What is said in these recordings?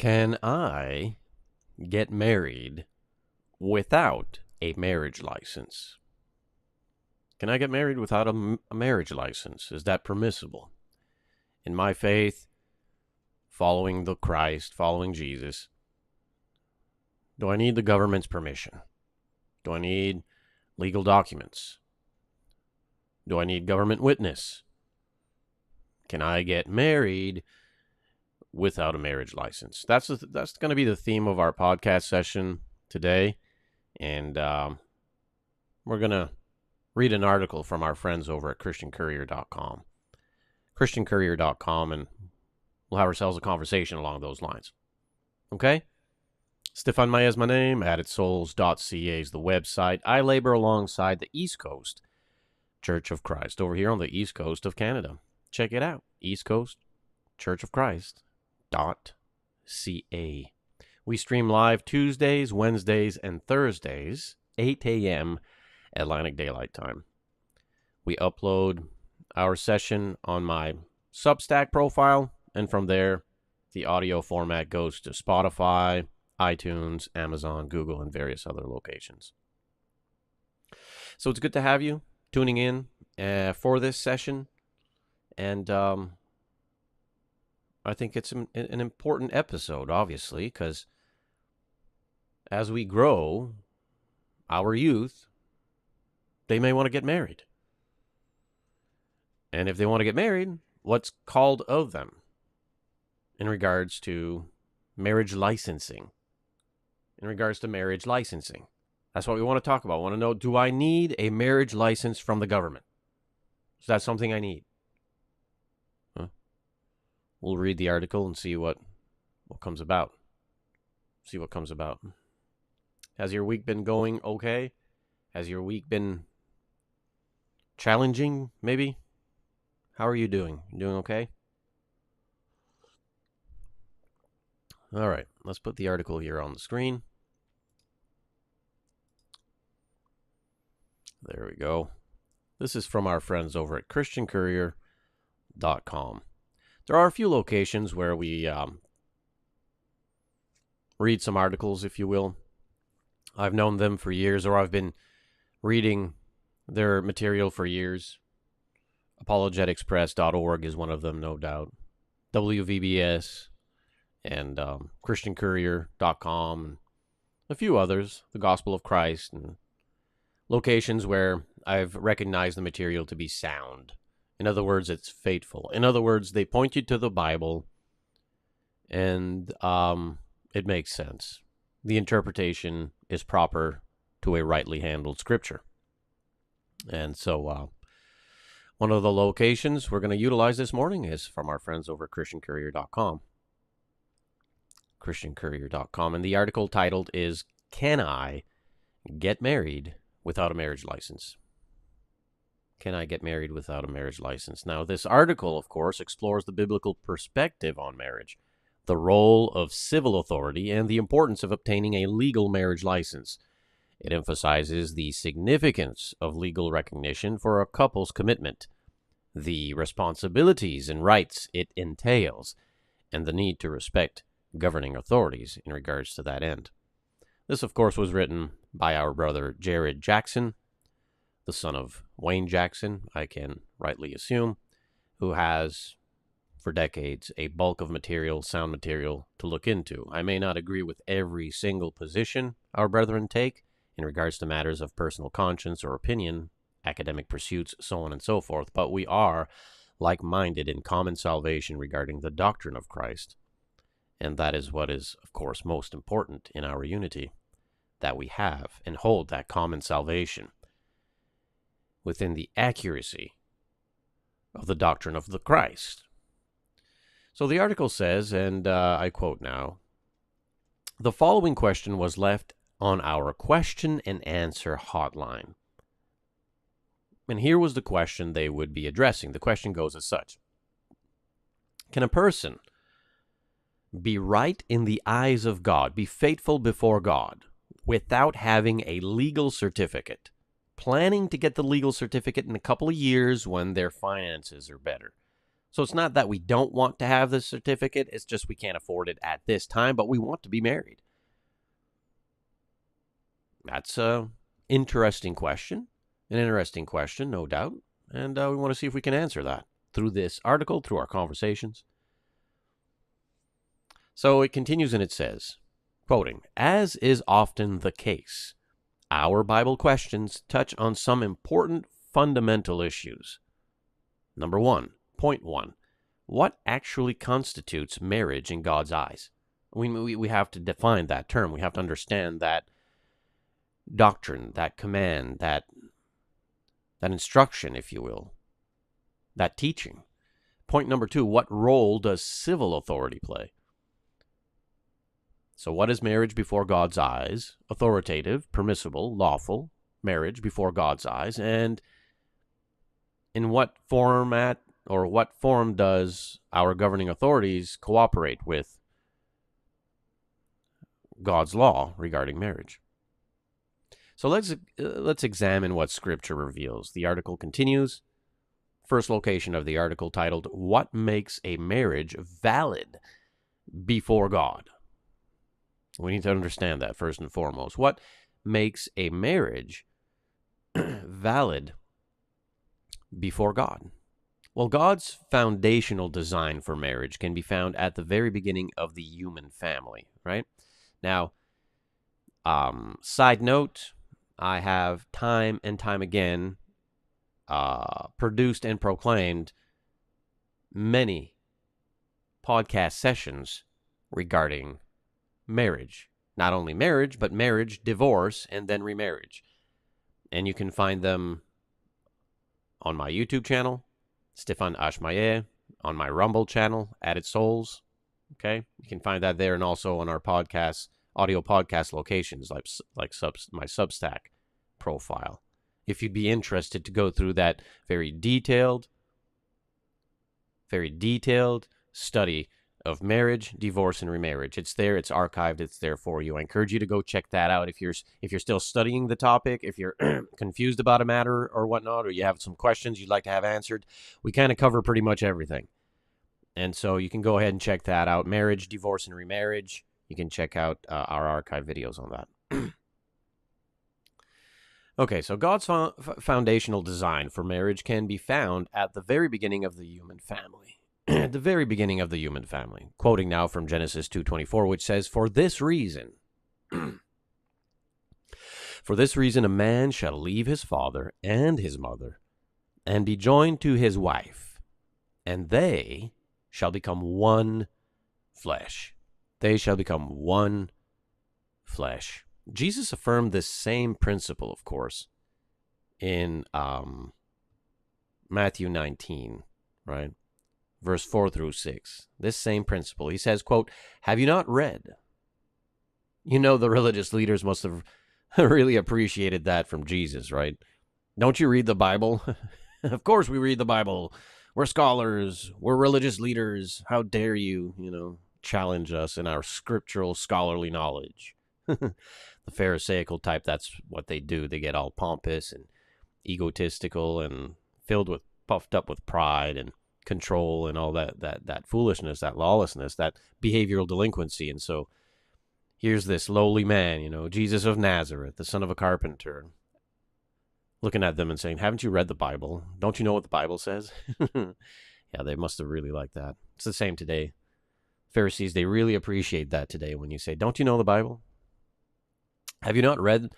Can I get married without a marriage license? Can I get married without a marriage license? Is that permissible? In my faith, following the Christ, following Jesus, do I need the government's permission? Do I need legal documents? Do I need government witness? Can I get married without a marriage license? That's going to be the theme of our podcast session today. And we're going to read an article from our friends over at ChristianCourier.com. ChristianCourier.com, and we'll have ourselves a conversation along those lines. Okay? Stefan Maya is my name. AddedSouls.ca is the website. I labor alongside the East Coast Church of Christ over here on the East Coast of Canada. Check it out. East Coast Church of Christ.ca. We stream live Tuesdays, Wednesdays, and Thursdays, 8 a.m. Atlantic Daylight Time. We upload our session on my Substack profile, and from there, the audio format goes to Spotify, iTunes, Amazon, Google, and various other locations. So it's good to have you tuning in for this session, and I think it's an important episode, obviously, because as we grow, our youth, they may want to get married. And if they want to get married, what's called of them in regards to marriage licensing? That's what we want to talk about. I want to know, do I need a marriage license from the government? Is that something I need? We'll read the article and see what comes about. Has your week been going okay? Has your week been challenging, maybe? How are you doing? You doing okay? All right, let's put the article here on the screen. There we go. This is from our friends over at ChristianCourier.com. There are a few locations where we read some articles, if you will. I've known them for years, or I've been reading their material for years. ApologeticsPress.org is one of them, no doubt. WVBS and ChristianCourier.com, and a few others, the Gospel of Christ, and locations where I've recognized the material to be sound. In other words, it's faithful. In other words, they point you to the Bible, and it makes sense. The interpretation is proper to a rightly handled scripture. And so one of the locations we're going to utilize this morning is from our friends over at ChristianCourier.com. ChristianCourier.com. And the article titled is, Can I Get Married Without a Marriage License? Can I get married without a marriage license? Now, this article, of course, explores the biblical perspective on marriage, the role of civil authority, and the importance of obtaining a legal marriage license. It emphasizes the significance of legal recognition for a couple's commitment, the responsibilities and rights it entails, and the need to respect governing authorities in regards to that end. This, of course, was written by our brother Jared Jackson, the son of Wayne Jackson, I can rightly assume, who has, for decades, a bulk of material, sound material, to look into. I may not agree with every single position our brethren take in regards to matters of personal conscience or opinion, academic pursuits, so on and so forth, but we are like-minded in common salvation regarding the doctrine of Christ. And that is what is, of course, most important in our unity, that we have and hold that common salvation within the accuracy of the doctrine of the Christ. So the article says, and I quote now, the following question was left on our question and answer hotline. And here was the question they would be addressing. The question goes as such. Can a person be right in the eyes of God, be faithful before God, without having a legal certificate? Planning to get the legal certificate in a couple of years when their finances are better. So it's not that we don't want to have this certificate, it's just we can't afford it at this time, but we want to be married. That's an interesting question. An interesting question, no doubt. And we want to see if we can answer that through this article, through our conversations. So it continues and it says, quoting, "As is often the case, our Bible questions touch on some important fundamental issues. Number 1, point 1, what actually constitutes marriage in God's eyes?" We have to define that term. We have to understand that doctrine, that command, that instruction, if you will, that teaching. Point number 2, what role does civil authority play? So what is marriage before God's eyes? Authoritative, permissible, lawful marriage before God's eyes. And in what format or what form does our governing authorities cooperate with God's law regarding marriage? So let's examine what Scripture reveals. The article continues. First location of the article titled, "What Makes a Marriage Valid Before God?" We need to understand that first and foremost. What makes a marriage valid before God? Well, God's foundational design for marriage can be found at the very beginning of the human family, right? Now, side note, I have time and time again produced and proclaimed many podcast sessions regarding marriage. Not only marriage, but marriage, divorce, and then remarriage. And you can find them on my YouTube channel, Stefan Ashmaye, on my Rumble channel, Added Souls. Okay? You can find that there and also on our podcast, audio podcast locations like my Substack profile. If you'd be interested to go through that very detailed study of marriage, divorce, and remarriage. It's there, it's archived, it's there for you. I encourage you to go check that out if you're still studying the topic, if you're confused about a matter or whatnot, or you have some questions you'd like to have answered. We kind of cover pretty much everything. And so you can go ahead and check that out. Marriage, divorce, and remarriage. You can check out our archive videos on that. Okay, so God's foundational design for marriage can be found at the very beginning of the human family. At the very beginning of the human family. Quoting now from Genesis 2:24, which says, "For this reason, a man shall leave his father and his mother, and be joined to his wife, and they shall become one flesh." They shall become one flesh. Jesus affirmed this same principle, of course, in Matthew 19, right? Verse 4 through 6. This same principle. He says, quote, "Have you not read?" You know, the religious leaders must have really appreciated that from Jesus, right? "Don't you read the Bible?" Of course we read the Bible. We're scholars. We're religious leaders. How dare you, challenge us in our scriptural scholarly knowledge. The Pharisaical type, that's what they do. They get all pompous and egotistical and puffed up with pride and control and all that foolishness, that lawlessness, that behavioral delinquency. And so here's this lowly man, Jesus of Nazareth, the son of a carpenter, looking at them and saying, "Haven't you read the Bible? Don't you know what the Bible says?" Yeah, they must have really liked that. It's the same today. Pharisees, they really appreciate that today when you say, "Don't you know the Bible? Have you not read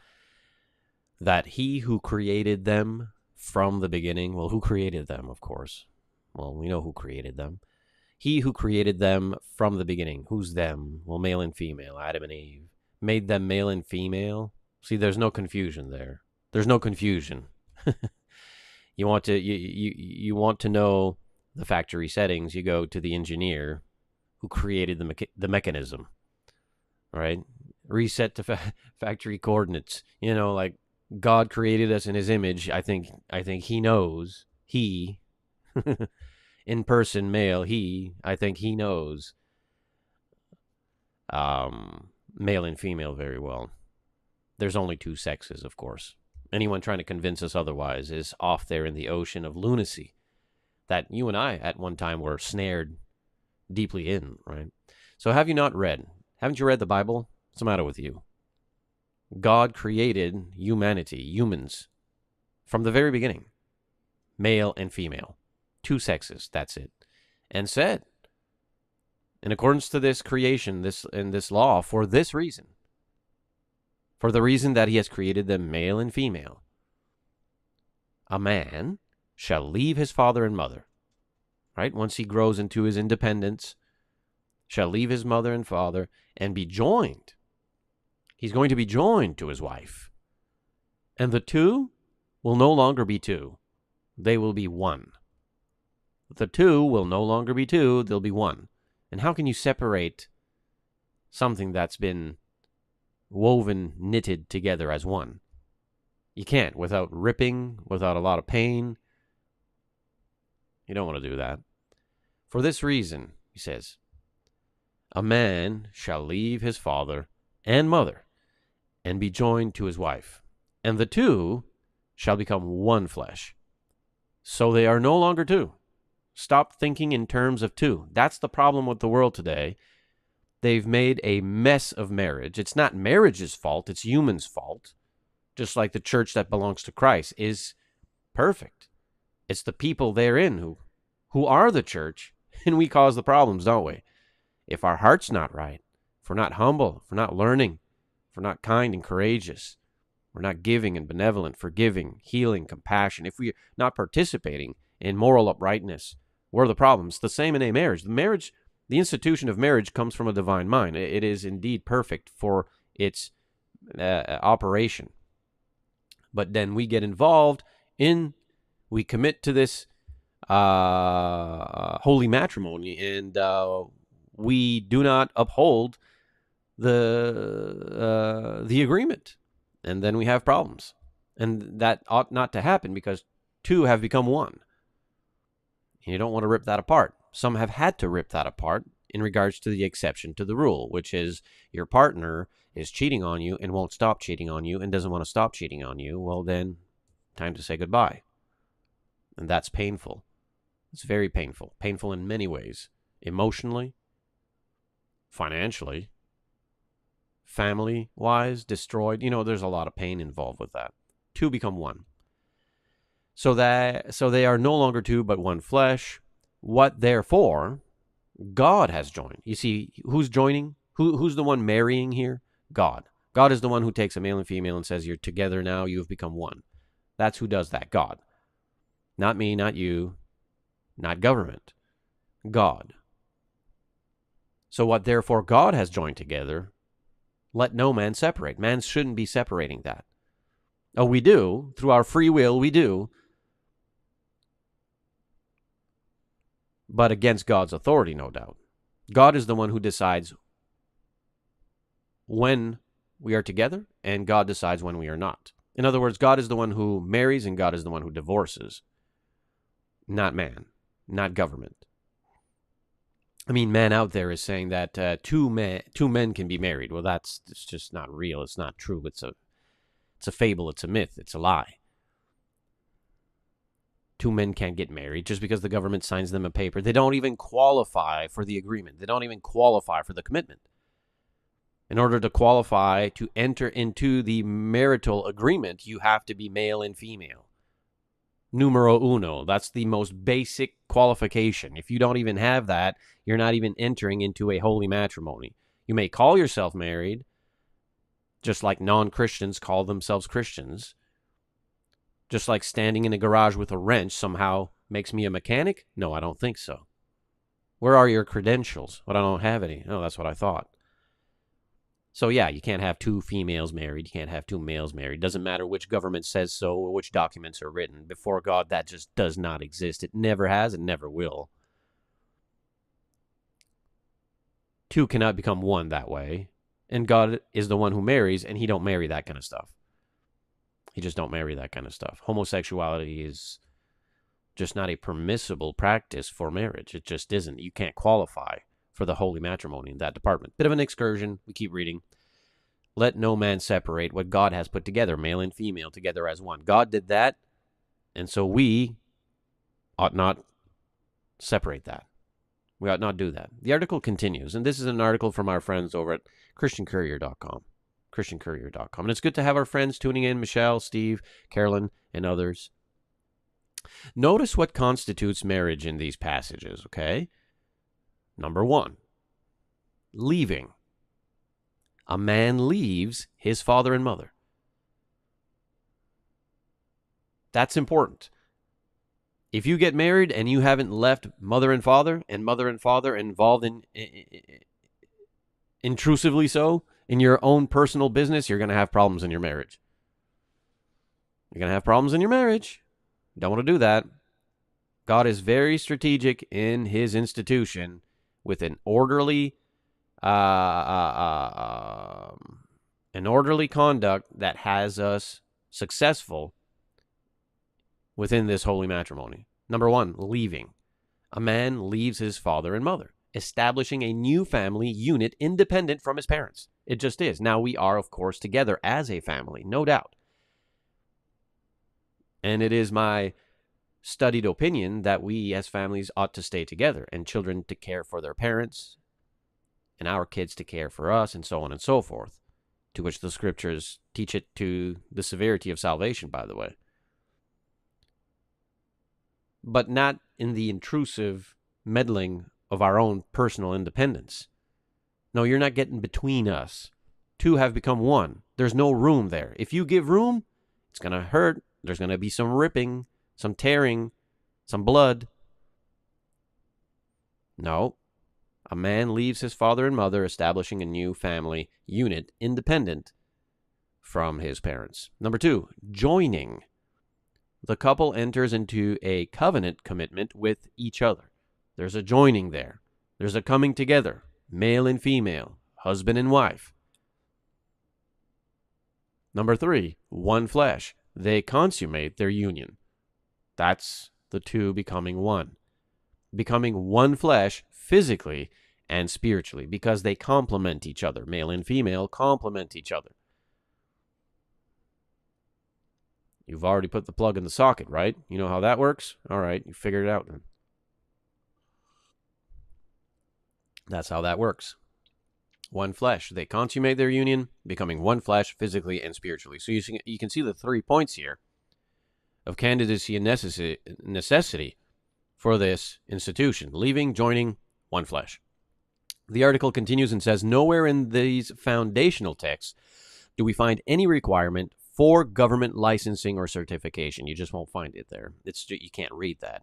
that he who created them from the beginning?" Well, who created them, of course? Well, we know who created them. He who created them from the beginning. Who's them? Well, male and female, Adam and Eve. Made them male and female. See, there's no confusion there. There's no confusion. You want to know the factory settings, you go to the engineer who created the mechanism, right? Reset to factory coordinates. Like God created us in his image. I think he knows. He in person, male, I think he knows male and female very well. There's only two sexes, of course. Anyone trying to convince us otherwise is off there in the ocean of lunacy. that you and I at one time were snared deeply in, right? So have you not read? Haven't you read the Bible? What's the matter with you? God created humanity, humans, from the very beginning, male and female, two sexes, that's it, and said, in accordance to this creation, this law, for this reason, for the reason that he has created them male and female, a man shall leave his father and mother, right? Once he grows into his independence, shall leave his mother and father and be joined. He's going to be joined to his wife. And the two will no longer be two. They will be one. The two will no longer be two. They'll be one. And how can you separate something that's been woven, knitted together as one? You can't without ripping, without a lot of pain. You don't want to do that. For this reason, he says, a man shall leave his father and mother and be joined to his wife, and the two shall become one flesh. So they are no longer two. Stop thinking in terms of two. That's the problem with the world today. They've made a mess of marriage. It's not marriage's fault, it's humans' fault. Just like the church that belongs to Christ is perfect. It's the people therein who are the church, and we cause the problems, don't we? If our heart's not right, if we're not humble, if we're not learning, if we're not kind and courageous, we're not giving and benevolent, forgiving, healing, compassion, if we're not participating in moral uprightness, we're the problems. The same in a marriage. The institution of marriage comes from a divine mind. It is indeed perfect for its operation. But then we get involved we commit to this holy matrimony, and we do not uphold the agreement, and then we have problems. And that ought not to happen because two have become one. And you don't want to rip that apart. Some have had to rip that apart in regards to the exception to the rule, which is your partner is cheating on you and won't stop cheating on you and doesn't want to stop cheating on you. Well, then, time to say goodbye. And that's painful. It's very painful. Painful in many ways. Emotionally, financially, family-wise, destroyed. There's a lot of pain involved with that. Two become one. So they are no longer two, but one flesh. What therefore God has joined. You see, who's joining? Who's the one marrying here? God. God is the one who takes a male and female and says, you're together now, you have become one. That's who does that, God. Not me, not you, not government. God. So what therefore God has joined together, let no man separate. Man shouldn't be separating that. Oh, we do. Through our free will, we do. But against God's authority, no doubt. God is the one who decides when we are together, and God decides when we are not. In other words, God is the one who marries, and God is the one who divorces. Not man, not government. I mean, man out there is saying that two men can be married. Well, it's just not real. It's not true. It's a fable. It's a myth. It's a lie. Two men can't get married just because the government signs them a paper. They don't even qualify for the agreement. They don't even qualify for the commitment. In order to qualify to enter into the marital agreement, you have to be male and female. Numero uno. That's the most basic qualification. If you don't even have that, you're not even entering into a holy matrimony. You may call yourself married, just like non-Christians call themselves Christians. Just like standing in a garage with a wrench somehow makes me a mechanic? No, I don't think so. Where are your credentials? Well, I don't have any. No, that's what I thought. So yeah, you can't have two females married. You can't have two males married. Doesn't matter which government says so or which documents are written. Before God, that just does not exist. It never has and never will. Two cannot become one that way. And God is the one who marries, and he don't marry that kind of stuff. He just don't marry that kind of stuff. Homosexuality is just not a permissible practice for marriage. It just isn't. You can't qualify for the holy matrimony in that department. Bit of an excursion. We keep reading. Let no man separate what God has put together, male and female, together as one. God did that, and so we ought not separate that. We ought not do that. The article continues, and this is an article from our friends over at ChristianCourier.com. ChristianCourier.com. And it's good to have our friends tuning in, Michelle, Steve, Carolyn, and others. Notice what constitutes marriage in these passages, okay? Number 1, leaving. A man leaves his father and mother. That's important. If you get married and you haven't left mother and father involved in intrusively so in your own personal business, you're going to have problems in your marriage. You're going to have problems in your marriage. You don't want to do that. God is very strategic in his institution with an orderly conduct that has us successful within this holy matrimony. Number 1, leaving. A man leaves his father and mother, establishing a new family unit independent from his parents. It just is. Now we are, of course, together as a family, no doubt. And it is my studied opinion that we as families ought to stay together, and children to care for their parents, and our kids to care for us, and so on and so forth, to which the scriptures teach it to the severity of salvation, by the way. But not in the intrusive meddling of our own personal independence. No, you're not getting between us. Two have become one. There's no room there. If you give room, it's going to hurt. There's going to be some ripping, some tearing, some blood. No. A man leaves his father and mother, establishing a new family unit independent from his parents. Number 2, joining. The couple enters into a covenant commitment with each other. There's a joining there. There's a coming together, male and female, husband and wife. Number 3, one flesh. They consummate their union. That's the two becoming one. Becoming one flesh physically and spiritually, because they complement each other. Male and female complement each other. You've already put the plug in the socket, right? You know how that works? All right, you figured it out then. That's how that works. One flesh. They consummate their union, becoming one flesh physically and spiritually. So you can see the 3 points here of candidacy and necessity for this institution. Leaving, joining, one flesh. The article continues and says, nowhere in these foundational texts do we find any requirement for government licensing or certification. You just won't find it there. You can't read that.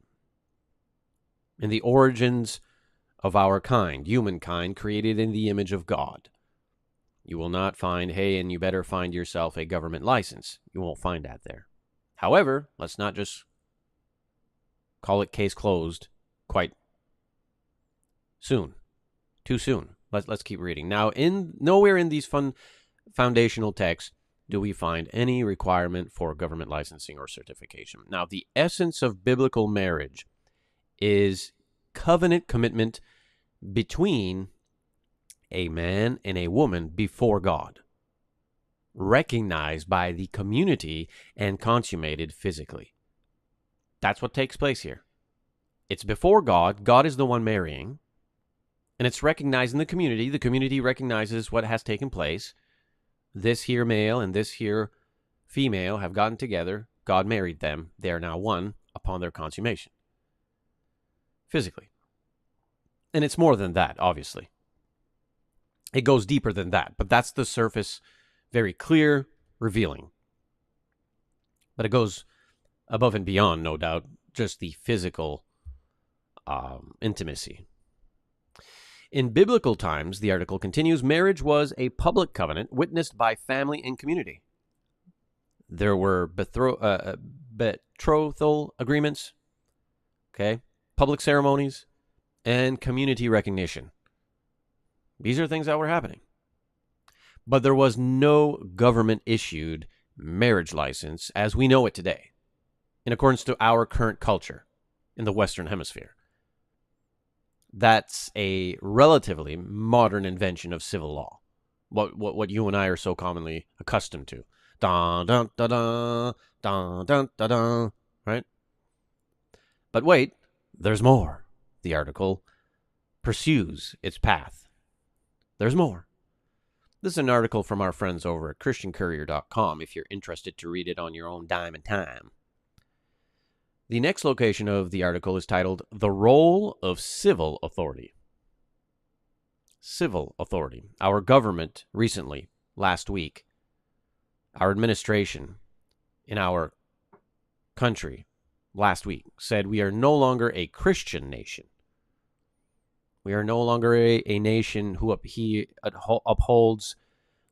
In the origins of our kind, humankind, created in the image of God, you will not find, hey, and you better find yourself a government license. You won't find that there. However, let's not just call it case closed quite soon. Too soon. Let's keep reading. Now, nowhere in these foundational texts do we find any requirement for government licensing or certification. Now, the essence of biblical marriage is covenant commitment between a man and a woman before God, recognized by the community and consummated physically. That's what takes place here. It's before God. God is the one marrying, and it's recognized in the community. The community recognizes what has taken place. This here male and this here female have gotten together. God married them. They are now one upon their consummation. Physically. And it's more than that, obviously. It goes deeper than that. But that's the surface, very clear, revealing. But it goes above and beyond, no doubt, just the physical intimacy. In biblical times, the article continues, marriage was a public covenant witnessed by family and community. There were betrothal agreements, okay, public ceremonies, and community recognition. These are things that were happening. But there was no government-issued marriage license as we know it today, in accordance to our current culture in the Western Hemisphere. That's a relatively modern invention of civil law. What you and I are so commonly accustomed to. Dun, dun, dun, dun, dun, dun, dun, dun, right? But wait, there's more. the article pursues its path. There's more. This is an article from our friends over at ChristianCourier.com if you're interested to read it on your own dime and time. The next location of the article is titled, The Role of Civil Authority. Civil authority. Our government recently, last week, our administration in our country last week said we are no longer a Christian nation. We are no longer a nation who upholds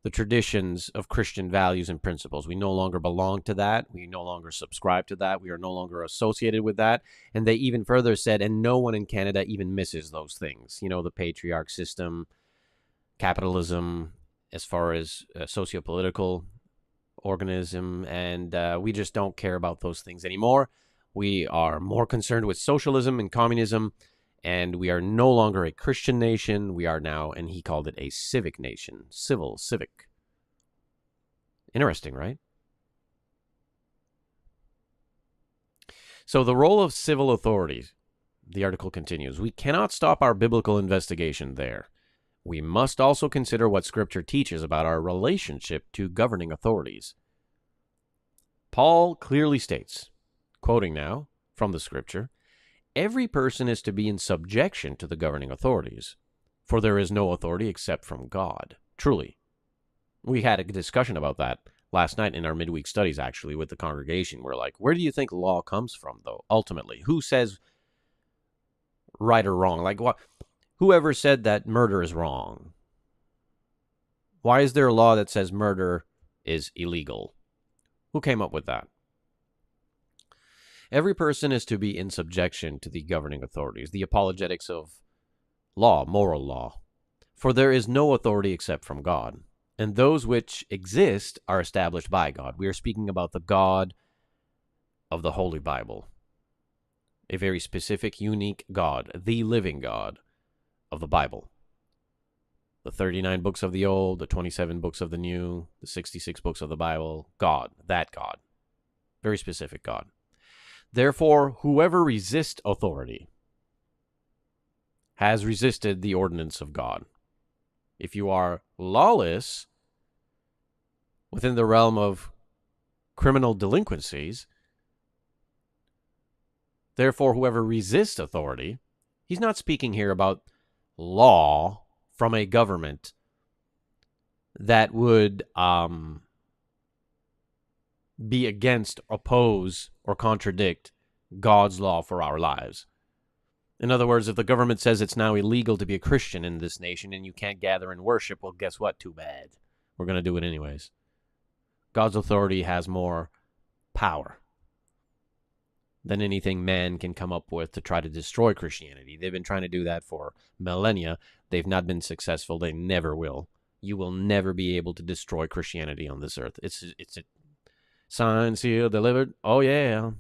the traditions of Christian values and principles. We no longer belong to that. We no longer subscribe to that. We are no longer associated with that. And they even further said, and no one in Canada even misses those things. You know, the patriarch system, capitalism, as far as sociopolitical organism, and we just don't care about those things anymore. We are more concerned with socialism and communism, and we are no longer a Christian nation. We are now, and he called it a civic nation. Civil, civic. Interesting, right? So the role of civil authorities, the article continues, we cannot stop our biblical investigation there. We must also consider what Scripture teaches about our relationship to governing authorities. Paul clearly states, quoting now from the Scripture, every person is to be in subjection to the governing authorities, for there is no authority except from God. Truly. We had a discussion about that last night in our midweek studies, actually, with the congregation. We're like, where do you think law comes from, though, ultimately? Who says right or wrong? Like, what? Whoever said that murder is wrong? Why is there a law that says murder is illegal? Who came up with that? Every person is to be in subjection to the governing authorities, the apologetics of law, moral law. For there is no authority except from God, and those which exist are established by God. We are speaking about the God of the Holy Bible, a very specific, unique God, the living God of the Bible. The 39 books of the Old, the 27 books of the New, the 66 books of the Bible, God, that God, very specific God. Therefore, whoever resists authority has resisted the ordinance of God. If you are lawless within the realm of criminal delinquencies, therefore, whoever resists authority, he's not speaking here about law from a government that would be against, oppose, or contradict God's law for our lives. In other words, if the government says it's now illegal to be a Christian in this nation and you can't gather and worship, well, guess what? Too bad. We're going to do it anyways. God's authority has more power than anything man can come up with to try to destroy Christianity. They've been trying to do that for millennia. They've not been successful. They never will. You will never be able to destroy Christianity on this earth. It's a signed, sealed, delivered. Oh, yeah.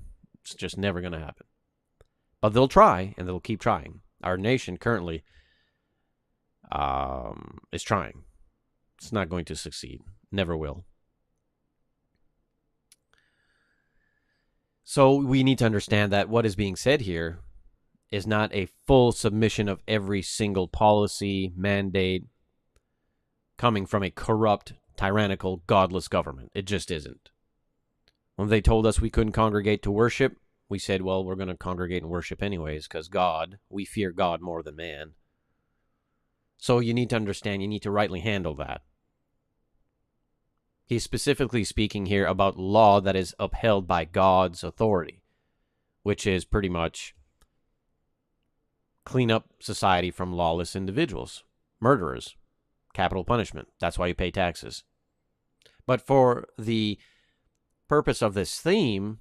It's just never going to happen. But they'll try, and they'll keep trying. Our nation currently is trying. It's not going to succeed. Never will. So we need to understand that what is being said here is not a full submission of every single policy, mandate coming from a corrupt, tyrannical, godless government. It just isn't. When they told us we couldn't congregate to worship, we said, well, we're going to congregate and worship anyways because God, we fear God more than man. So you need to understand, you need to rightly handle that. He's specifically speaking here about law that is upheld by God's authority, which is pretty much clean up society from lawless individuals, murderers, capital punishment. That's why you pay taxes. But for the purpose of this theme,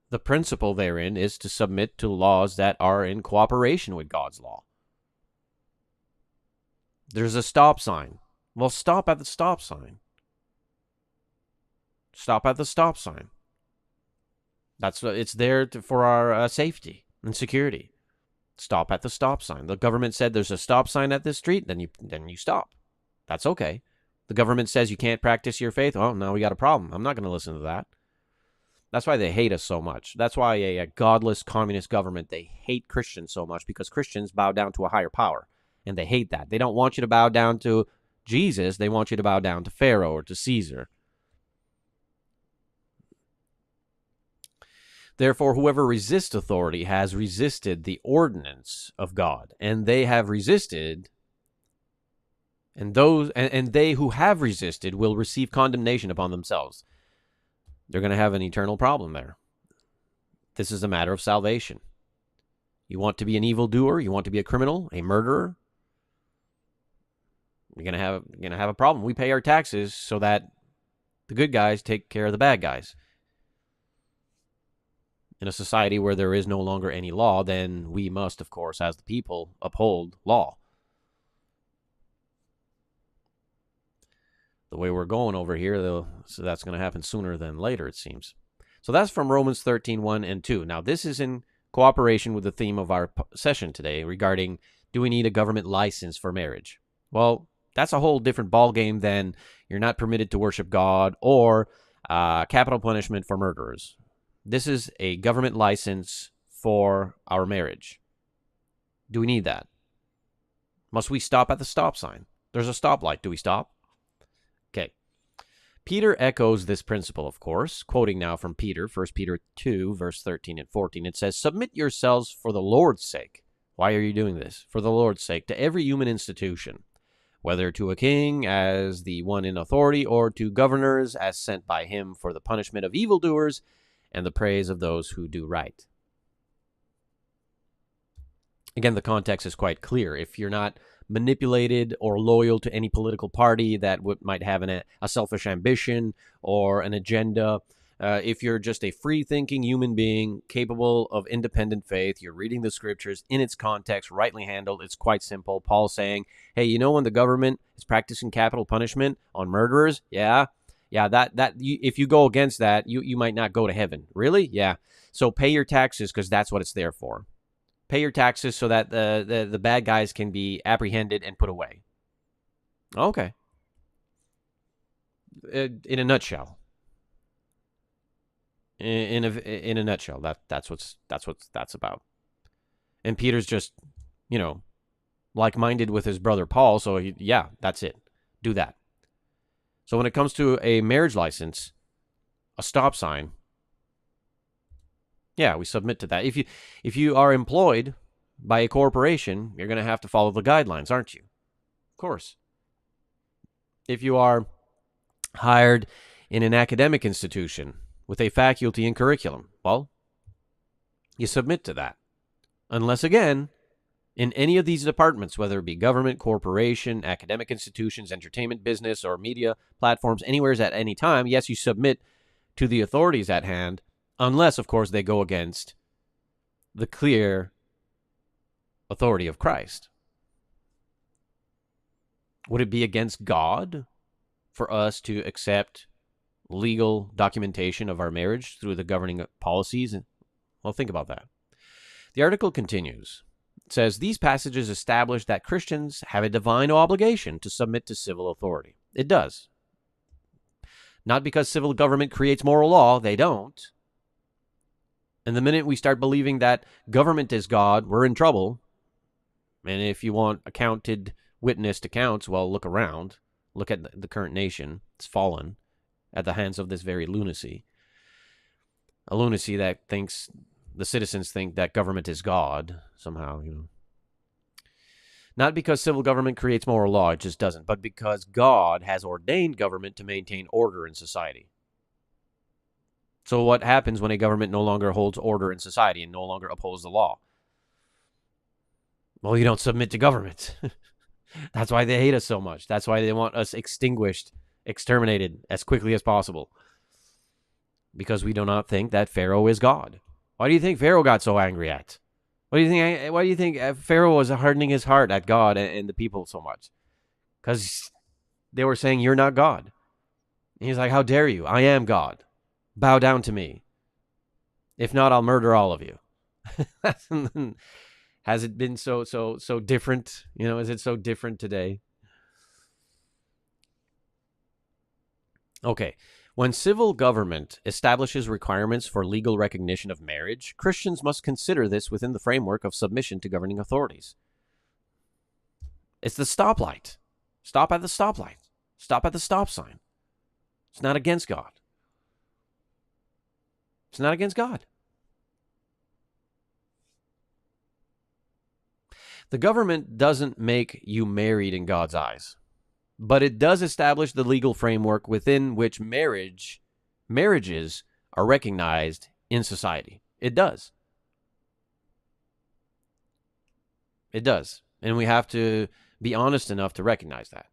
the principle therein is to submit to laws that are in cooperation with God's law. There's a stop sign. Well, stop at the stop sign. Stop at the stop sign. It's there for our safety and security. Stop at the stop sign. The government said there's a stop sign at this street, then you stop. That's okay. The government says you can't practice your faith. Oh, now we got a problem. I'm not going to listen to that. That's why they hate us so much. That's why a godless communist government, they hate Christians so much, because Christians bow down to a higher power. And they hate that. They don't want you to bow down to Jesus. They want you to bow down to Pharaoh or to Caesar. Therefore, whoever resists authority has resisted the ordinance of God, and they have resisted, and they who have resisted will receive condemnation upon themselves. They're going to have an eternal problem there. This is a matter of salvation. You want to be an evildoer? You want to be a criminal, a murderer? You're going to have a problem. We pay our taxes so that the good guys take care of the bad guys. In a society where there is no longer any law, then we must, of course, as the people, uphold law. The way we're going over here, though, so that's going to happen sooner than later, it seems. So that's from Romans 13:1 and 2. Now, this is in cooperation with the theme of our session today regarding, do we need a government license for marriage? Well, that's a whole different ballgame than you're not permitted to worship God or capital punishment for murderers. This is a government license for our marriage. Do we need that? Must we stop at the stop sign? There's a stoplight. Do we stop? Okay. Peter echoes this principle, of course, quoting now from Peter, 1 Peter 2, verse 13 and 14. It says, "Submit yourselves for the Lord's sake." Why are you doing this? For the Lord's sake, to every human institution, whether to a king as the one in authority, or to governors as sent by him for the punishment of evildoers and the praise of those who do right. Again, the context is quite clear. If you're not manipulated or loyal to any political party that might have a selfish ambition or an agenda, if you're just a free-thinking human being capable of independent faith, you're reading the scriptures in its context, rightly handled, it's quite simple. Paul's saying, hey, you know when the government is practicing capital punishment on murderers? Yeah, if you go against that, you might not go to heaven. Really? Yeah. So pay your taxes, because that's what it's there for. Pay your taxes so that the bad guys can be apprehended and put away. Okay. In a nutshell. In a nutshell, that's what that's about. And Peter's just, like-minded with his brother Paul, so yeah, that's it. Do that. So when it comes to a marriage license, a stop sign, yeah, we submit to that. If you are employed by a corporation, you're going to have to follow the guidelines, aren't you? Of course. If you are hired in an academic institution with a faculty and curriculum, well, you submit to that. Unless, again, in any of these departments, whether it be government, corporation, academic institutions, entertainment, business, or media platforms, anywhere at any time, yes, you submit to the authorities at hand, unless, of course, they go against the clear authority of Christ. Would it be against God for us to accept legal documentation of our marriage through the governing policies? Well, think about that. The article continues. It says, these passages establish that Christians have a divine obligation to submit to civil authority. It does. Not because civil government creates moral law. They don't. And the minute we start believing that government is God, we're in trouble. And if you want accounted witnessed accounts, well, look around. Look at the current nation. It's fallen at the hands of this very lunacy. A lunacy that thinks, the citizens think that government is God somehow, Not because civil government creates moral law, it just doesn't, but because God has ordained government to maintain order in society. So what happens when a government no longer holds order in society and no longer upholds the law? Well, you don't submit to government. That's why they hate us so much. That's why they want us extinguished, exterminated as quickly as possible. Because we do not think that Pharaoh is God. Why do you think Pharaoh got so angry at? Why do you think Pharaoh was hardening his heart at God and the people so much? Because they were saying, you're not God. And he's like, how dare you? I am God. Bow down to me. If not, I'll murder all of you. Has it been so different? Is it so different today? Okay. When civil government establishes requirements for legal recognition of marriage, Christians must consider this within the framework of submission to governing authorities. It's the stoplight. Stop at the stoplight. Stop at the stop sign. It's not against God. It's not against God. The government doesn't make you married in God's eyes, but it does establish the legal framework within which marriages are recognized in society. It does. It does. And we have to be honest enough to recognize that.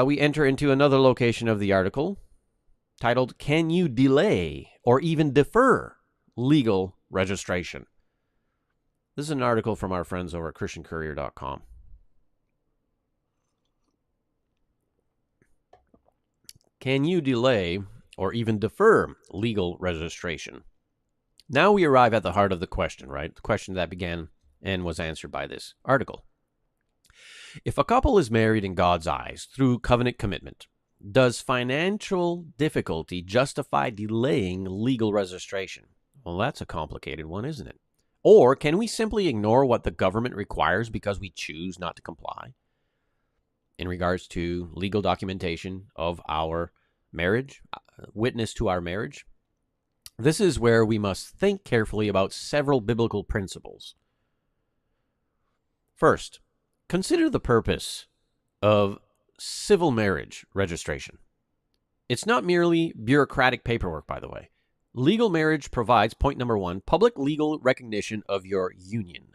We enter into another location of the article titled, "Can You Delay or Even Defer Legal Registration?" This is an article from our friends over at ChristianCourier.com. Can you delay or even defer legal registration? Now we arrive at the heart of the question, right? The question that began and was answered by this article. If a couple is married in God's eyes through covenant commitment, does financial difficulty justify delaying legal registration? Well, that's a complicated one, isn't it? Or can we simply ignore what the government requires because we choose not to comply in regards to legal documentation of our marriage, witness to our marriage? This is where we must think carefully about several biblical principles. First, consider the purpose of civil marriage registration. It's not merely bureaucratic paperwork, by the way. Legal marriage provides, point number one, public legal recognition of your union.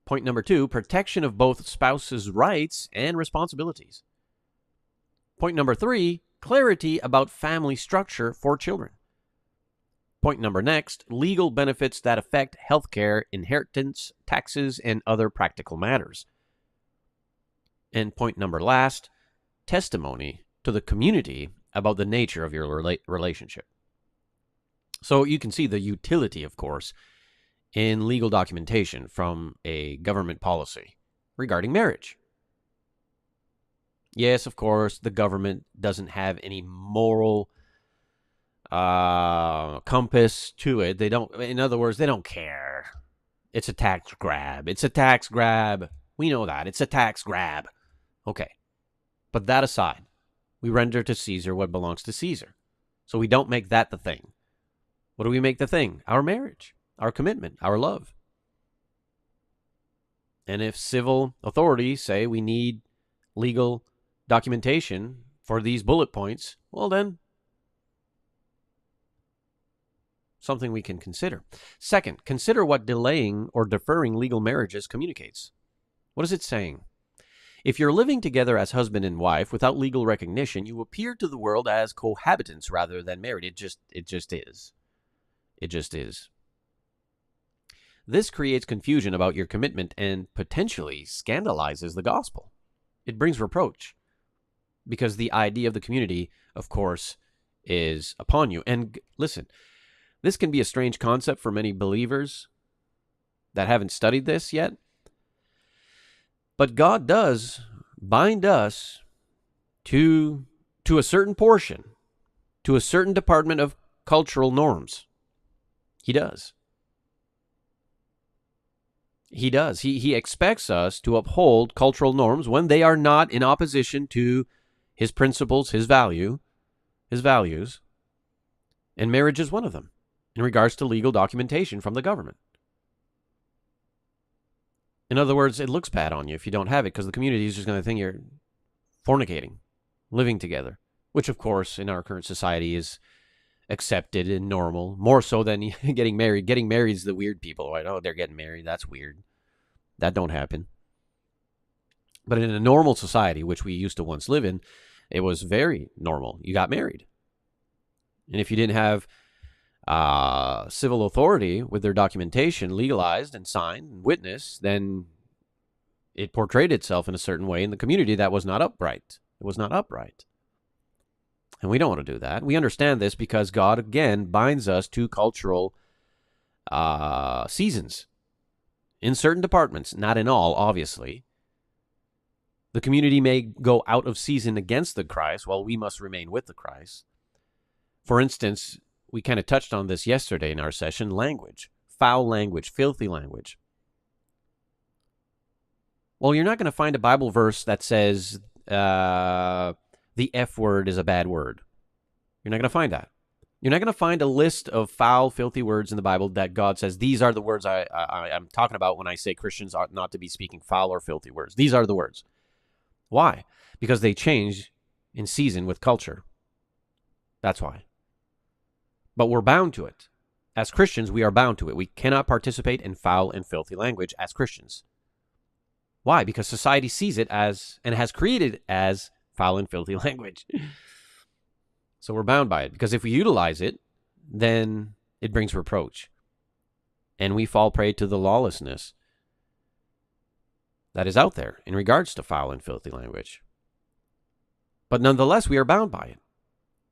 Point number two, protection of both spouses' rights and responsibilities. Point number three, clarity about family structure for children. Point number next, legal benefits that affect healthcare, inheritance, taxes, and other practical matters. And point number last, testimony to the community about the nature of your relationship. So you can see the utility, of course, in legal documentation from a government policy regarding marriage. Yes, of course, the government doesn't have any moral compass to it. They don't, in other words, they don't care. It's a tax grab. It's a tax grab. We know that. It's a tax grab. Okay. But that aside, we render to Caesar what belongs to Caesar. So we don't make that the thing. What do we make the thing? Our marriage, our commitment, our love. And if civil authorities say we need legal documentation for these bullet points, well then, something we can consider. Second, consider what delaying or deferring legal marriages communicates. What is it saying? If you're living together as husband and wife without legal recognition, you appear to the world as cohabitants rather than married. It just is. It just is. This creates confusion about your commitment and potentially scandalizes the gospel. It brings reproach because the idea of the community, of course, is upon you. And listen, this can be a strange concept for many believers that haven't studied this yet. But God does bind us to a certain portion, to a certain department of cultural norms. He does. He does. He expects us to uphold cultural norms when they are not in opposition to his principles, his values. And marriage is one of them in regards to legal documentation from the government. In other words, it looks bad on you if you don't have it because the community is just going to think you're fornicating, living together, which, of course, in our current society is accepted and normal, more so than getting married. Getting married is the weird people, right? Oh, they're getting married. That's weird. That don't happen. But in a normal society, which we used to once live in, it was very normal. You got married. And if you didn't have civil authority with their documentation legalized and signed and witnessed, then it portrayed itself in a certain way in the community that was not upright. It was not upright. And we don't want to do that. We understand this because God, again, binds us to cultural seasons in certain departments, not in all, obviously. The community may go out of season against the Christ, while we must remain with the Christ. For instance, we kind of touched on this yesterday in our session, language, foul language, filthy language. Well, you're not going to find a Bible verse that says the F word is a bad word. You're not going to find that. You're not going to find a list of foul, filthy words in the Bible that God says, these are the words I'm talking about when I say Christians ought not to be speaking foul or filthy words. These are the words. Why? Because they change in season with culture. That's why. But we're bound to it. As Christians, we are bound to it. We cannot participate in foul and filthy language as Christians. Why? Because society sees it as, and has created it as, foul and filthy language. So we're bound by it. Because if we utilize it, then it brings reproach. And we fall prey to the lawlessness that is out there in regards to foul and filthy language. But nonetheless, we are bound by it.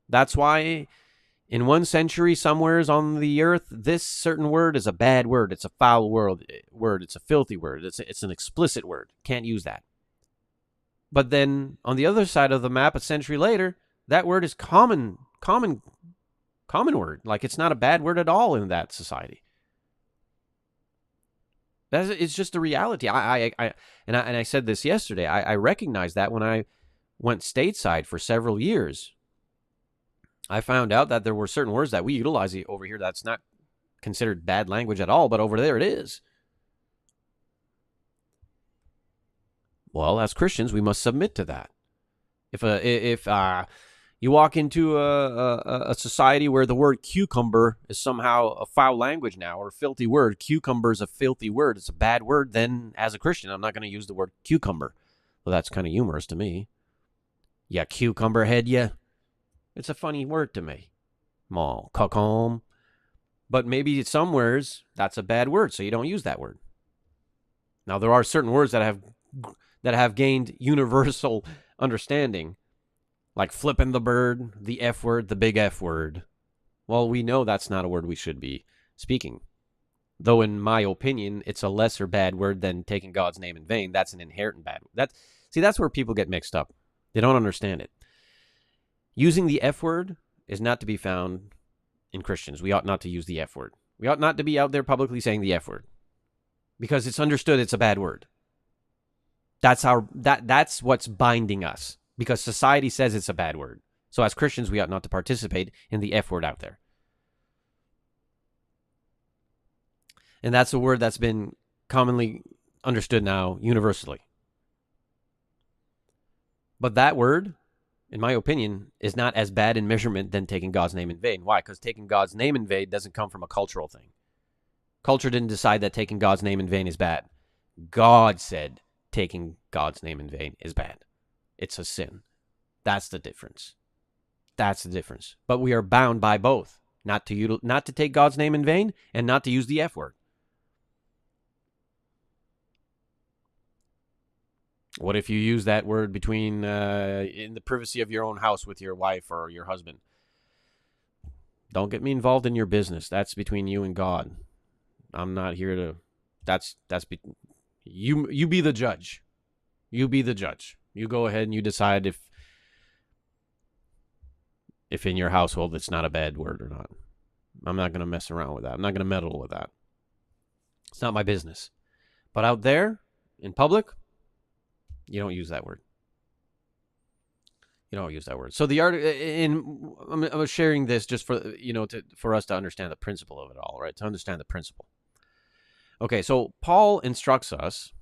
That's why in one century somewheres on the earth, this certain word is a bad word. It's a foul word. It's a filthy word. It's an explicit word. Can't use that. But then on the other side of the map, a century later, that word is common word. Like, it's not a bad word at all in that society. It's just a reality. I said this yesterday. I recognized that when I went stateside for several years. I found out that there were certain words that we utilize over here that's not considered bad language at all, but over there it is. Well, as Christians, we must submit to that. If you walk into a society where the word cucumber is somehow a foul language now, or a filthy word, cucumber is a filthy word, it's a bad word, then as a Christian, I'm not going to use the word cucumber. Well, that's kind of humorous to me. Yeah, cucumber head, yeah. It's a funny word to me. Mall, cocom. But maybe somewheres that's a bad word, so you don't use that word. Now, there are certain words that have gained universal understanding, like flipping the bird, the F word, the big F word. Well, we know that's not a word we should be speaking. Though, in my opinion, it's a lesser bad word than taking God's name in vain. That's an inherent bad word. That's where people get mixed up. They don't understand it. Using the F word is not to be found in Christians. We ought not to use the F word. We ought not to be out there publicly saying the F word, because it's understood it's a bad word. That's what's binding us, because society says it's a bad word. So as Christians, we ought not to participate in the F word out there. And that's a word that's been commonly understood now universally. But that word, in my opinion, is not as bad in measurement than taking God's name in vain. Why? Because taking God's name in vain doesn't come from a cultural thing. Culture didn't decide that taking God's name in vain is bad. God said taking God's name in vain is bad. It's a sin. That's the difference. That's the difference. But we are bound by both. Not to take God's name in vain and not to use the F word. What if you use that word between in the privacy of your own house with your wife or your husband? Don't get me involved in your business. That's between you and God. I'm not here to. You be the judge. You be the judge. You go ahead and you decide if in your household it's not a bad word or not. I'm not going to mess around with that. I'm not going to meddle with that. It's not my business. But out there in public, you don't use that word. You don't use that word. So the art I'm sharing this just for us to understand the principle of it all, right? To understand the principle. Okay, so Paul instructs us,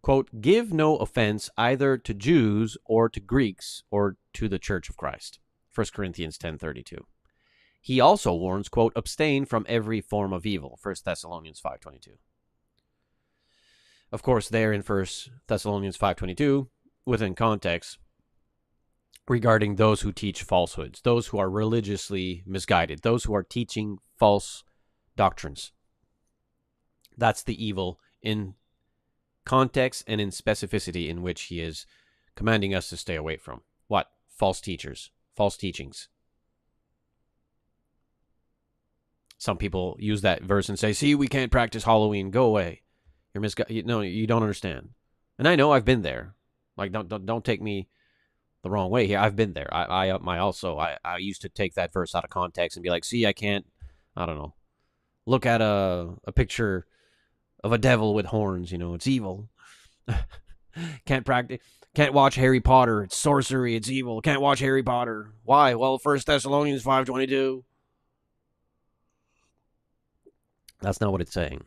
quote, give no offense either to Jews or to Greeks or to the church of Christ. 1 Corinthians 10:32. He also warns, quote, abstain from every form of evil. 1 Thessalonians 5:22. Of course, there in 1 Thessalonians 5:22, within context, regarding those who teach falsehoods, those who are religiously misguided, those who are teaching false doctrines. That's the evil in context and in specificity in which he is commanding us to stay away from. What? False teachers, false teachings. Some people use that verse and say, see, we can't practice Halloween. Go away. You're no, you don't understand. And I know I've been there. Like, don't take me the wrong way here. I've been there. I used to take that verse out of context and be like, see, I don't know, look at a picture of a devil with horns, it's evil. Can't watch Harry Potter. It's sorcery. It's evil. Can't watch Harry Potter. Why? Well, 1 Thessalonians 5:22. That's not what it's saying.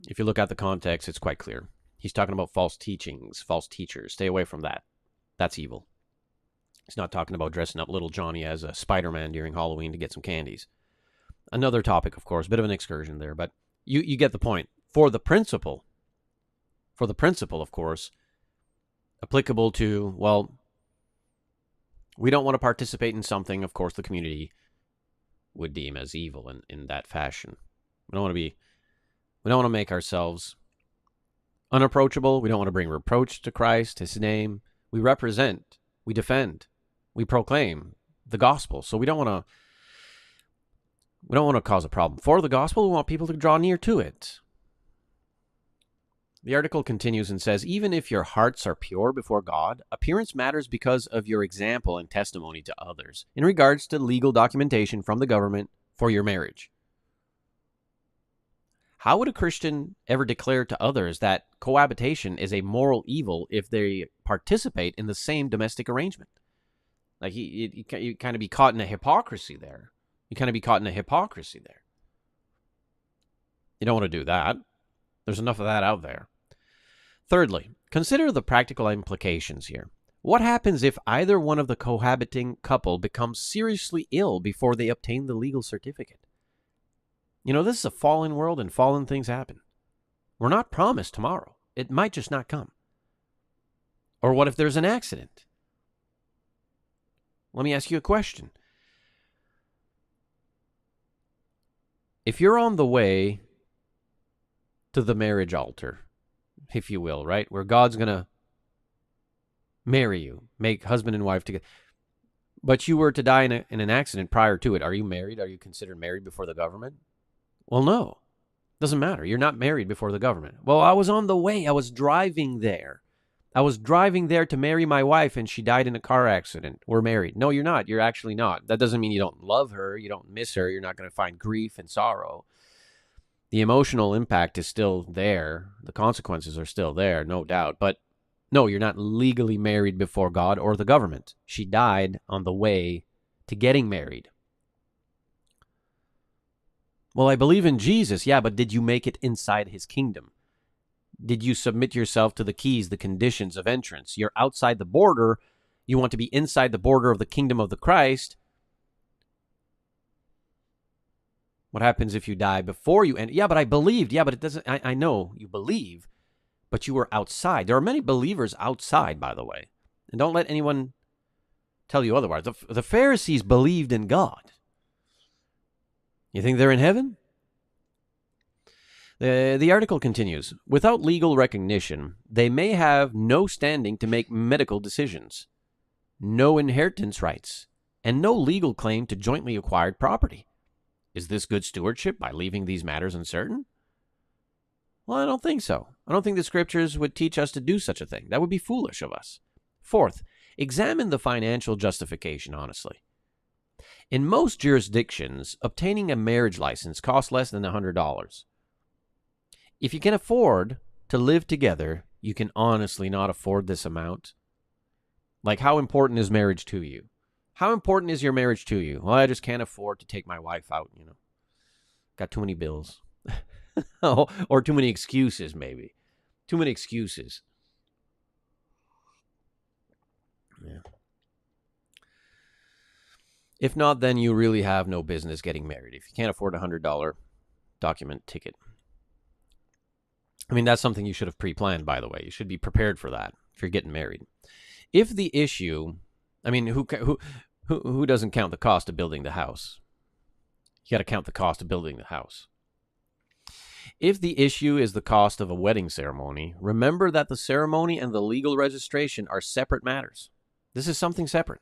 If you look at the context, it's quite clear. He's talking about false teachings, false teachers. Stay away from that. That's evil. He's not talking about dressing up little Johnny as a Spider-Man during Halloween to get some candies. Another topic, of course, bit of an excursion there, but you get the point. For the principle, of course, applicable to, well, we don't want to participate in something, of course, the community would deem as evil in that fashion. We don't want to make ourselves unapproachable. We don't want to bring reproach to Christ, his name. We represent, we defend, we proclaim the gospel. So we don't want to cause a problem. For the gospel, we want people to draw near to it. The article continues and says, even if your hearts are pure before God, appearance matters because of your example and testimony to others in regards to legal documentation from the government for your marriage. How would a Christian ever declare to others that cohabitation is a moral evil if they participate in the same domestic arrangement? Like, you kind of be caught in a hypocrisy there. You don't want to do that. There's enough of that out there. Thirdly, consider the practical implications here. What happens if either one of the cohabiting couple becomes seriously ill before they obtain the legal certificate? This is a fallen world and fallen things happen. We're not promised tomorrow. It might just not come. Or what if there's an accident? Let me ask you a question. If you're on the way to the marriage altar, if you will, right, where God's going to marry you, make husband and wife together, but you were to die in an accident prior to it, are you married? Are you considered married before the government? Well, no. Doesn't matter. You're not married before the government. Well, I was on the way. I was driving there. To marry my wife, and she died in a car accident. We're married. No, you're not. You're actually not. That doesn't mean you don't love her. You don't miss her. You're not going to find grief and sorrow. The emotional impact is still there. The consequences are still there, no doubt. But no, you're not legally married before God or the government. She died on the way to getting married. Well, I believe in Jesus. Yeah, but did you make it inside his kingdom? Did you submit yourself to the keys, the conditions of entrance? You're outside the border. You want to be inside the border of the kingdom of the Christ. What happens if you die before you? And yeah, but I believed. Yeah, but it doesn't. I know you believe, but you were outside. There are many believers outside, by the way. And don't let anyone tell you otherwise. The Pharisees believed in God. You think they're in heaven? The article continues. Without legal recognition, they may have no standing to make medical decisions, no inheritance rights, and no legal claim to jointly acquired property. Is this good stewardship by leaving these matters uncertain? Well, I don't think so. I don't think the scriptures would teach us to do such a thing. That would be foolish of us. Fourth, examine the financial justification honestly. In most jurisdictions, obtaining a marriage license costs less than $100. If you can afford to live together, you can honestly not afford this amount. Like, how important is marriage to you? How important is your marriage to you? Well, I just can't afford to take my wife out, Got too many bills. Or too many excuses, maybe. Too many excuses. Yeah. If not, then you really have no business getting married. If you can't afford a $100 document ticket. I mean, that's something you should have pre-planned, by the way. You should be prepared for that if you're getting married. If the issue, I mean, who doesn't count the cost of building the house? You got to count the cost of building the house. If the issue is the cost of a wedding ceremony, remember that the ceremony and the legal registration are separate matters. This is something separate.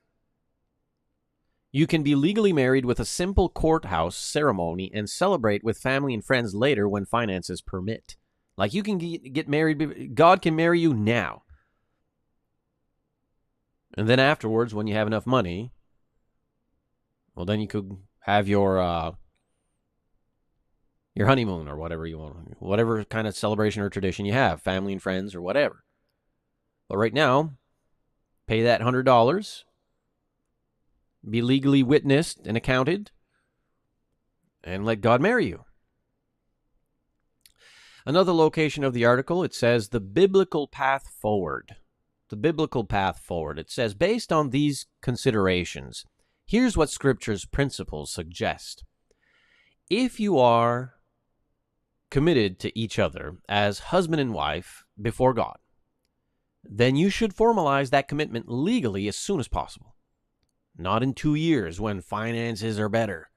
You can be legally married with a simple courthouse ceremony and celebrate with family and friends later when finances permit. Like, you can get married. God can marry you now. And then afterwards, when you have enough money, well, then you could have your honeymoon or whatever you want, whatever kind of celebration or tradition you have, family and friends or whatever. But right now, pay that $100, be legally witnessed and accounted, and let God marry you. Another location of the article, it says the biblical path forward. The biblical path forward. It says, based on these considerations, here's what Scripture's principles suggest. If you are committed to each other as husband and wife before God, then you should formalize that commitment legally as soon as possible. Not in 2 years when finances are better.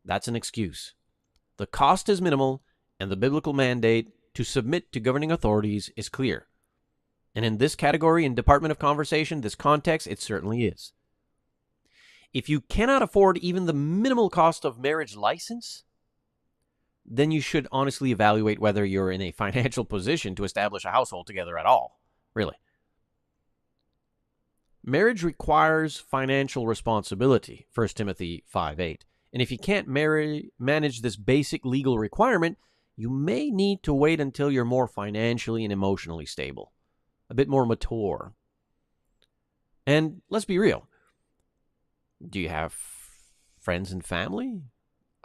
That's an excuse. The cost is minimal, and the biblical mandate to submit to governing authorities is clear. And in this category, in Department of Conversation, this context, it certainly is. If you cannot afford even the minimal cost of marriage license, then you should honestly evaluate whether you're in a financial position to establish a household together at all. Really. Marriage requires financial responsibility, 1 Timothy 5:8. And if you can't manage this basic legal requirement, you may need to wait until you're more financially and emotionally stable, a bit more mature. And let's be real. Do you have friends and family?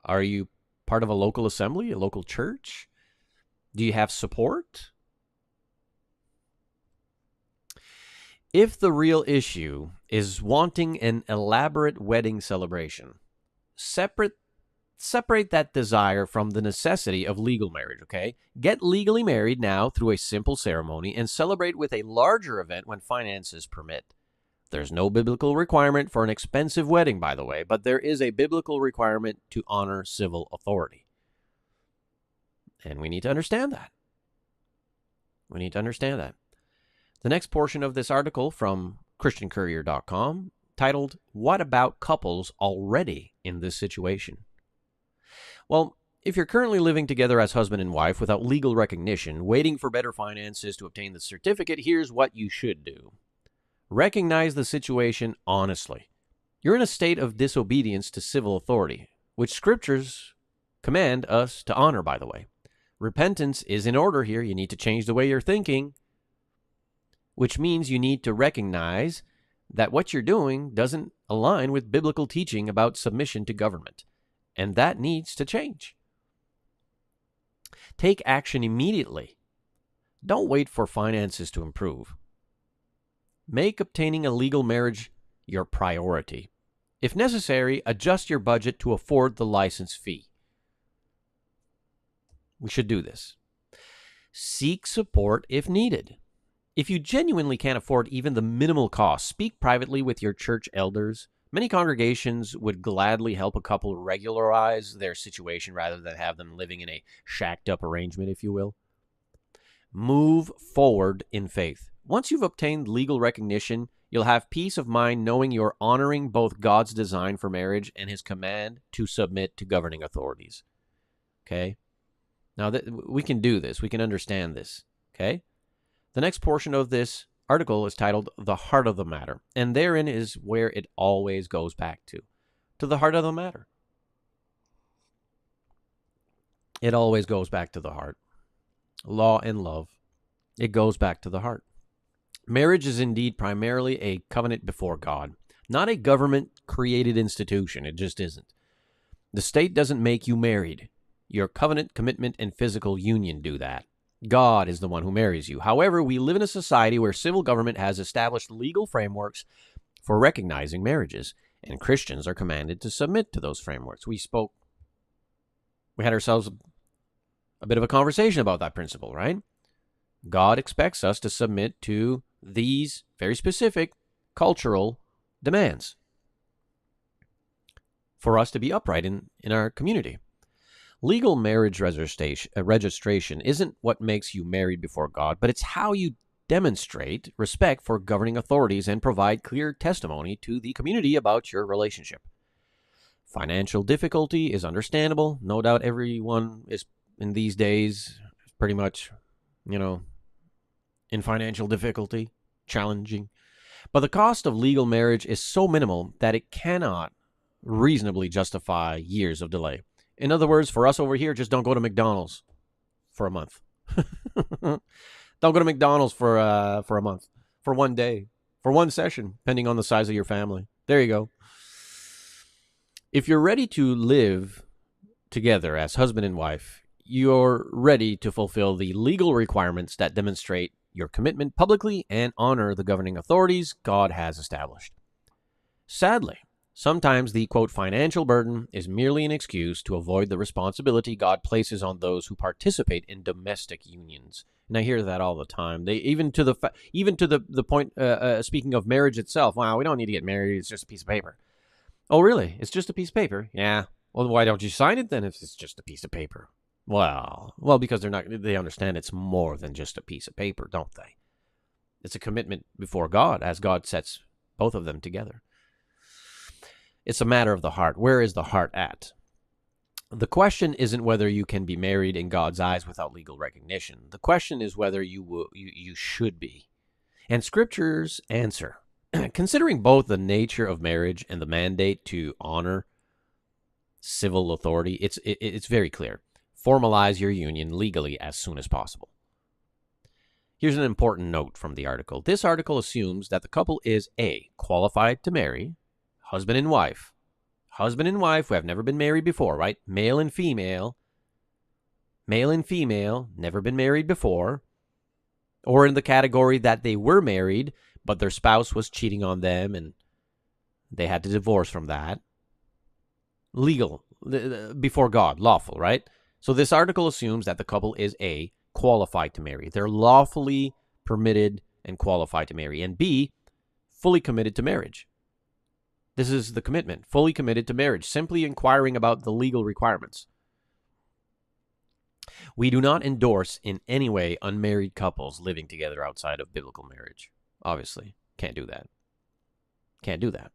Are you part of a local assembly, a local church? Do you have support? If the real issue is wanting an elaborate wedding celebration, separate that desire from the necessity of legal marriage, okay? Get legally married now through a simple ceremony and celebrate with a larger event when finances permit. There's no biblical requirement for an expensive wedding, by the way, but there is a biblical requirement to honor civil authority. And we need to understand that. We need to understand that. The next portion of this article from ChristianCourier.com, titled, What About Couples Already in This Situation? Well, if you're currently living together as husband and wife without legal recognition, waiting for better finances to obtain the certificate, here's what you should do. Recognize the situation honestly. You're in a state of disobedience to civil authority, which scriptures command us to honor, by the way. Repentance is in order here. You need to change the way you're thinking, which means you need to recognize that what you're doing doesn't align with biblical teaching about submission to government, and that needs to change. Take action immediately. Don't wait for finances to improve. Make obtaining a legal marriage your priority. If necessary, adjust your budget to afford the license fee. We should do this. Seek support if needed. If you genuinely can't afford even the minimal cost, speak privately with your church elders. Many congregations would gladly help a couple regularize their situation rather than have them living in a shacked-up arrangement, if you will. Move forward in faith. Once you've obtained legal recognition, you'll have peace of mind knowing you're honoring both God's design for marriage and his command to submit to governing authorities. Okay? Now, we can do this. We can understand this. Okay? The next portion of this article is titled The Heart of the Matter, and therein is where it always goes back to the heart of the matter. It always goes back to the heart. Law and love. It goes back to the heart. Marriage is indeed primarily a covenant before God, not a government-created institution. It just isn't. The state doesn't make you married. Your covenant, commitment, and physical union do that. God is the one who marries you. However, we live in a society where civil government has established legal frameworks for recognizing marriages, and Christians are commanded to submit to those frameworks. We had ourselves a bit of a conversation about that principle, right? God expects us to submit to these very specific cultural demands for us to be upright in our community. Legal marriage registration isn't what makes you married before God, but it's how you demonstrate respect for governing authorities and provide clear testimony to the community about your relationship. Financial difficulty is understandable. No doubt everyone is in these days pretty much, in financial difficulty, challenging. But the cost of legal marriage is so minimal that it cannot reasonably justify years of delay. In other words, for us over here, just don't go to McDonald's for a month. Don't go to McDonald's for a month, for one day, for one session, depending on the size of your family. There you go. If you're ready to live together as husband and wife, you're ready to fulfill the legal requirements that demonstrate your commitment publicly and honor the governing authorities God has established. Sadly, sometimes the, quote, financial burden is merely an excuse to avoid the responsibility God places on those who participate in domestic unions. And I hear that all the time. They even to the point. Speaking of marriage itself, wow, we don't need to get married. It's just a piece of paper. Oh, really? It's just a piece of paper? Yeah. Well, why don't you sign it then if it's just a piece of paper? Well, because they understand it's more than just a piece of paper, don't they? It's a commitment before God as God sets both of them together. It's a matter of the heart. Where is the heart at? The question isn't whether you can be married in God's eyes without legal recognition. The question is whether you should be. And Scripture's answer, considering both the nature of marriage and the mandate to honor civil authority, it's very clear. Formalize your union legally as soon as possible. Here's an important note from the article. This article assumes that the couple is A, qualified to marry, husband and wife. Husband and wife who have never been married before, right? Male and female, never been married before, or in the category that they were married, but their spouse was cheating on them and they had to divorce from that. Legal, before God, lawful, right? So this article assumes that the couple is A, qualified to marry. They're lawfully permitted and qualified to marry. And B, fully committed to marriage. This is the commitment, fully committed to marriage, simply inquiring about the legal requirements. We do not endorse in any way unmarried couples living together outside of biblical marriage. Obviously, can't do that. Can't do that.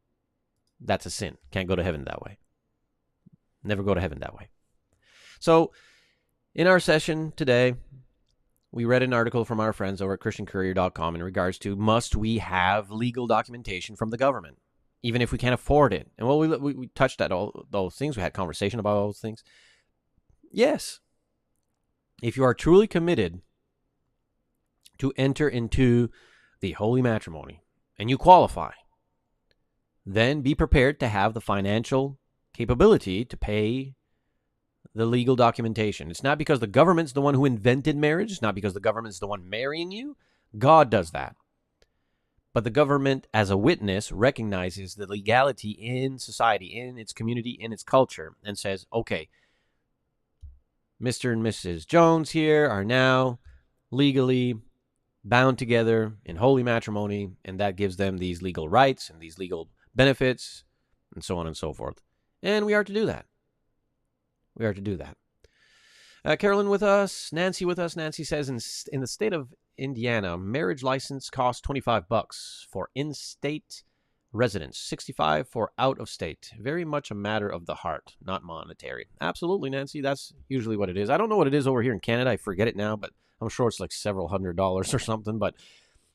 That's a sin. Can't go to heaven that way. Never go to heaven that way. So, in our session today, we read an article from our friends over at ChristianCourier.com in regards to must we have legal documentation from the government, even if we can't afford it. And well, we touched at all those things. We had conversation about all those things. Yes. If you are truly committed to enter into the holy matrimony and you qualify, then be prepared to have the financial capability to pay the legal documentation. It's not because the government's the one who invented marriage. It's not because the government's the one marrying you. God does that. But the government, as a witness, recognizes the legality in society, in its community, in its culture, and says, okay, Mr. and Mrs. Jones here are now legally bound together in holy matrimony, and that gives them these legal rights and these legal benefits, and so on and so forth. And we are to do that. We are to do that. Carolyn with us, Nancy with us. Nancy says, in the state of Indiana, marriage license costs $25 for in-state residents, $65 for out-of-state. Very much a matter of the heart, not monetary. Absolutely, Nancy. That's usually what it is. I don't know what it is over here in Canada. I forget it now, but I'm sure it's like several $100s or something. But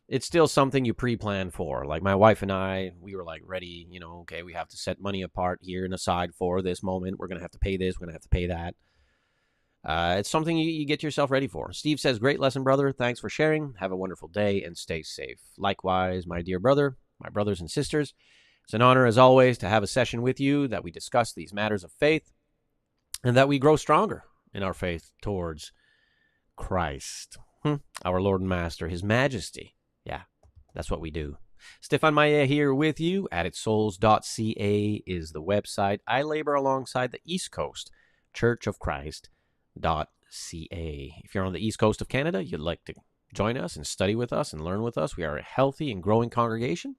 it's still something you pre-plan for. Like my wife and I, we were like ready, okay, we have to set money apart here and aside for this moment. We're going to have to pay this. We're going to have to pay that. It's something you get yourself ready for. Steve says, great lesson, brother. Thanks for sharing. Have a wonderful day and stay safe. Likewise, my dear brother, my brothers and sisters, it's an honor as always to have a session with you that we discuss these matters of faith and that we grow stronger in our faith towards Christ, our Lord and Master, His Majesty. Yeah, that's what we do. Stefan Maia here with you. AddictSouls.ca is the website. I labor alongside the East Coast Church of Christ.ca. If you're on the East Coast of Canada, you'd like to join us and study with us and learn with us. We are a healthy and growing congregation.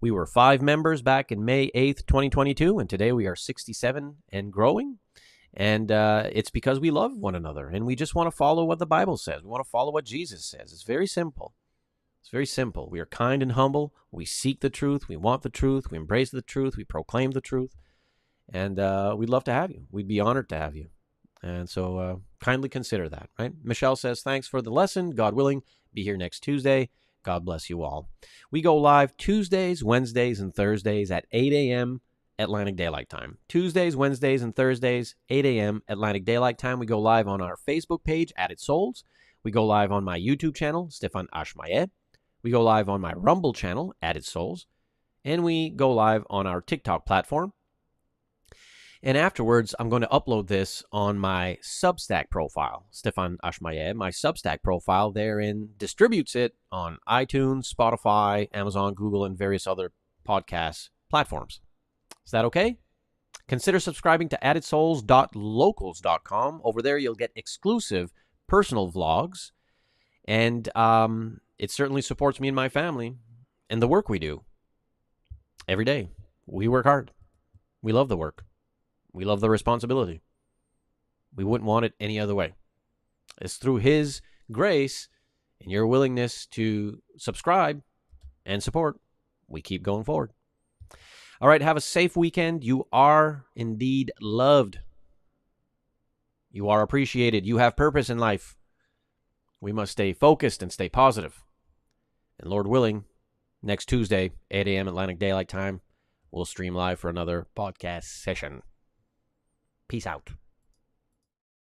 We were 5 members back in May 8th, 2022, and today we are 67 and growing. And it's because we love one another, and we just want to follow what the Bible says. We want to follow what Jesus says. It's very simple. It's very simple. We are kind and humble. We seek the truth. We want the truth. We embrace the truth. We proclaim the truth. And we'd love to have you. We'd be honored to have you. And so kindly consider that, right? Michelle says, thanks for the lesson. God willing, be here next Tuesday. God bless you all. We go live Tuesdays, Wednesdays, and Thursdays at 8 a.m. Atlantic Daylight Time. Tuesdays, Wednesdays, and Thursdays, 8 a.m. Atlantic Daylight Time. We go live on our Facebook page, Added Souls. We go live on my YouTube channel, Stefan Ashmaye. We go live on my Rumble channel, Added Souls. And we go live on our TikTok platform. And afterwards, I'm going to upload this on my Substack profile, Stefan Ashmaye. My Substack profile therein distributes it on iTunes, Spotify, Amazon, Google, and various other podcast platforms. Is that okay? Consider subscribing to addedsouls.locals.com. Over there, you'll get exclusive personal vlogs. And it certainly supports me and my family and the work we do every day. We work hard. We love the work. We love the responsibility. We wouldn't want it any other way. It's through His grace and your willingness to subscribe and support, we keep going forward. All right, have a safe weekend. You are indeed loved. You are appreciated. You have purpose in life. We must stay focused and stay positive. And Lord willing, next Tuesday, 8 a.m. Atlantic Daylight Time, we'll stream live for another podcast session. Peace out.